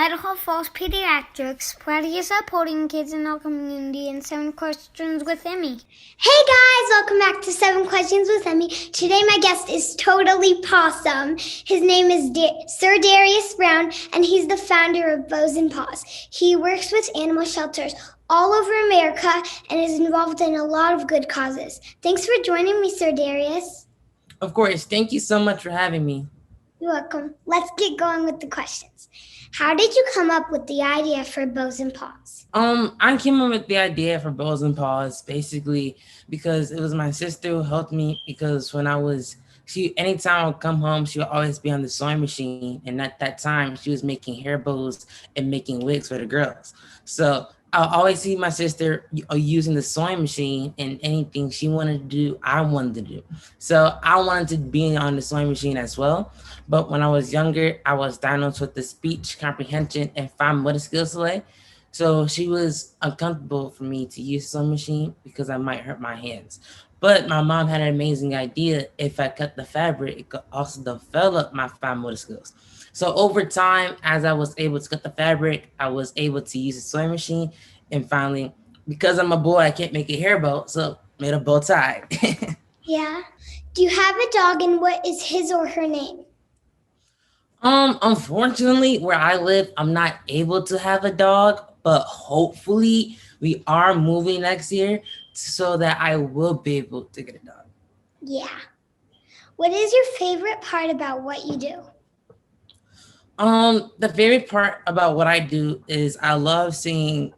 Idaho Falls Pediatrics, proudly supporting kids in our community in 7 Questions with Emmy. Hey guys, welcome back to 7 Questions with Emmy. Today my guest is totally possum. His name is Sir Darius Brown, and he's the founder of Beaux Paws. He works with animal shelters all over America and is involved in a lot of good causes. Thanks for joining me, Sir Darius. Of course. Thank you so much for having me. You're welcome. Let's get going with the questions. How did you come up with the idea for Beaux Paws? I came up with the idea for Beaux Paws basically because it was my sister who helped me, because when anytime I would come home, she would always be on the sewing machine. And at that time, she was making hair bows and making wigs for the girls. So I'll always see my sister using the sewing machine, and anything she wanted to do, I wanted to do. So I wanted to be on the sewing machine as well. But when I was younger, I was diagnosed with the speech comprehension and fine motor skills delay. So she was uncomfortable for me to use the sewing machine because I might hurt my hands. But my mom had an amazing idea. If I cut the fabric, it could also develop my fine motor skills. So over time, as I was able to cut the fabric, I was able to use the sewing machine. And finally, because I'm a boy, I can't make a hair bow, so made a bow tie. Yeah. Do you have a dog, and what is his or her name? Unfortunately, where I live, I'm not able to have a dog, but hopefully we are moving next year so that I will be able to get a dog. Yeah. What is your favorite part about what you do? The favorite part about what I do is I love seeing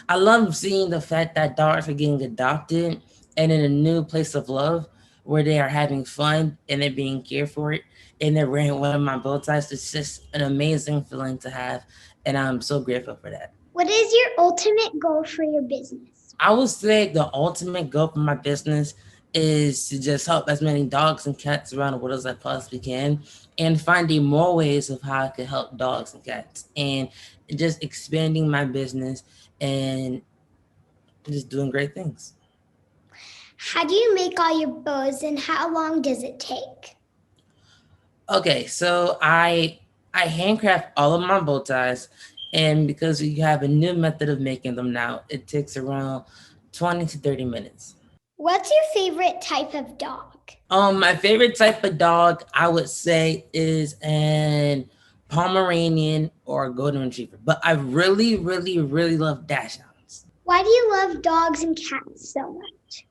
the fact that dogs are getting adopted and in a new place of love where they are having fun and they're being cared for it, and they're wearing one of my bow ties. It's just an amazing feeling to have, and I'm so grateful for that. What is your ultimate goal for your business? I would say the ultimate goal for my business is to just help as many dogs and cats around the world as I possibly can, and finding more ways of how I can help dogs and cats, and just expanding my business and just doing great things. How do you make all your bows, and how long does it take? Okay, so I handcraft all of my bow ties, and because we have a new method of making them now, it takes around 20 to 30 minutes. What's your favorite type of dog? My favorite type of dog, I would say, is an Pomeranian or a Golden Retriever. But I really, really, really love Dachshunds. Why do you love dogs and cats so much?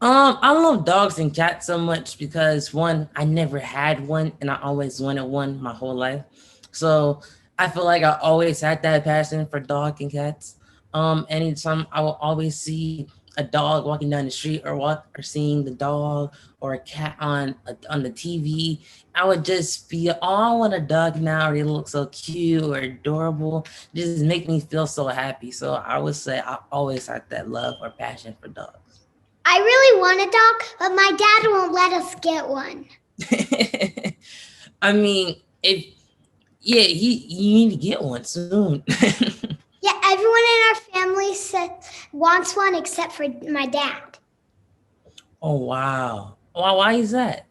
I love dogs and cats so much because, one, I never had one and I always wanted one my whole life. So I feel like I always had that passion for dogs and cats. Anytime I will always see a dog walking down the street or seeing the dog or a cat on the TV, I would just feel, oh, I want a dog now. They look so cute or adorable. Just make me feel so happy. So I would say I always had that love or passion for dogs. I really want a dog, but my dad won't let us get one. I mean, you need to get one soon. Yeah, everyone in our family wants one except for my dad. Oh, wow. Why is that?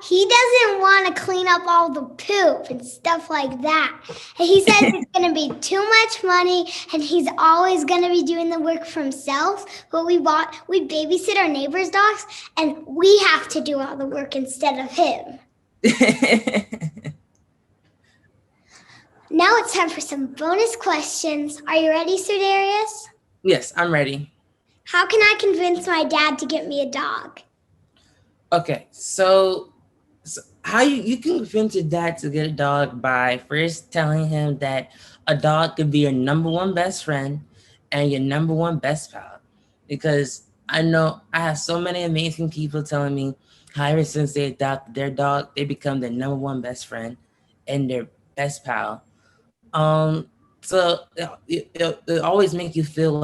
He doesn't want to clean up all the poop and stuff like that. And he says it's going to be too much money, and he's always going to be doing the work for himself. But we babysit our neighbors' dogs, and we have to do all the work instead of him. Now it's time for some bonus questions. Are you ready, Sir Darius? Yes, I'm ready. How can I convince my dad to get me a dog? Okay, so how you can convince your dad to get a dog by first telling him that a dog could be your number one best friend and your number one best pal. Because I know I have so many amazing people telling me how ever since they adopted their dog, they become their number one best friend and their best pal. So it always make you feel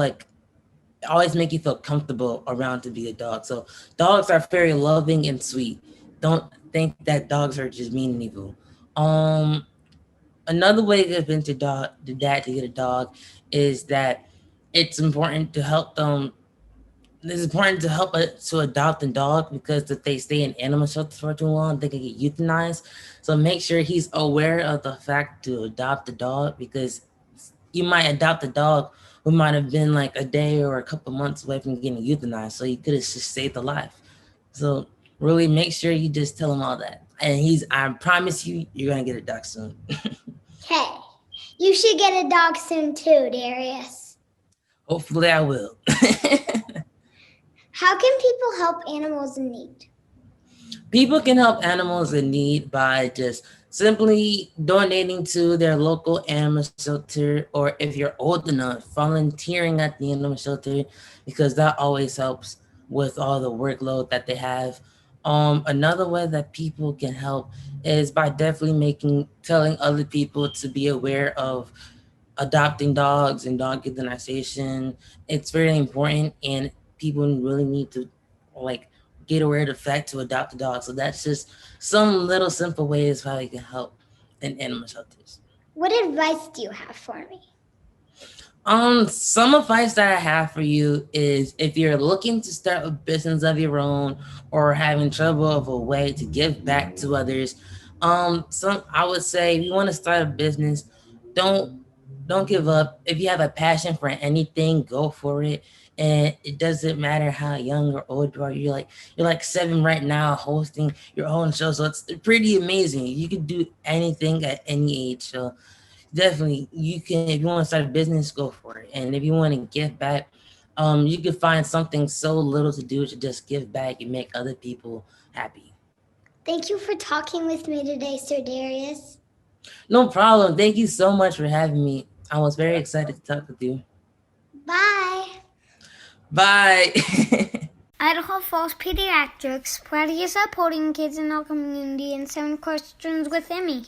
comfortable around to be a dog. So dogs are very loving and sweet. Don't think that dogs are just mean and evil. Another way to convince the dad to get a dog is that it's important to help them it's important to help to adopt a dog because if they stay in animal shelters for too long, they can get euthanized. So make sure he's aware of the fact to adopt a dog because you might adopt a dog who might have been like a day or a couple months away from getting euthanized. So you could have just saved a life. So really make sure you just tell him all that. And I promise you, you're going to get a dog soon. Hey, you should get a dog soon too, Darius. Hopefully I will. How can people help animals in need? People can help animals in need by just simply donating to their local animal shelter, or if you're old enough, volunteering at the animal shelter, because that always helps with all the workload that they have. Another way that people can help is by definitely telling other people to be aware of adopting dogs and dog euthanization. It's very important, and people really need to like get aware of the fact to adopt a dog. So that's just some little simple ways how you can help in animal shelters. What advice do you have for me? Some advice that I have for you is if you're looking to start a business of your own or having trouble of a way to give back to others, I would say if you want to start a business, don't don't give up. If you have a passion for anything, go for it. And it doesn't matter how young or old you are. You're like 7 right now hosting your own show. So it's pretty amazing. You can do anything at any age. So definitely you can, if you want to start a business, go for it. And if you want to give back, you can find something so little to do to just give back and make other people happy. Thank you for talking with me today, Sir Darius. No problem. Thank you so much for having me. I was very excited to talk with you. Bye. Bye. Idaho Falls Pediatrics, proudly supporting kids in our community, and 7 questions with Emmy.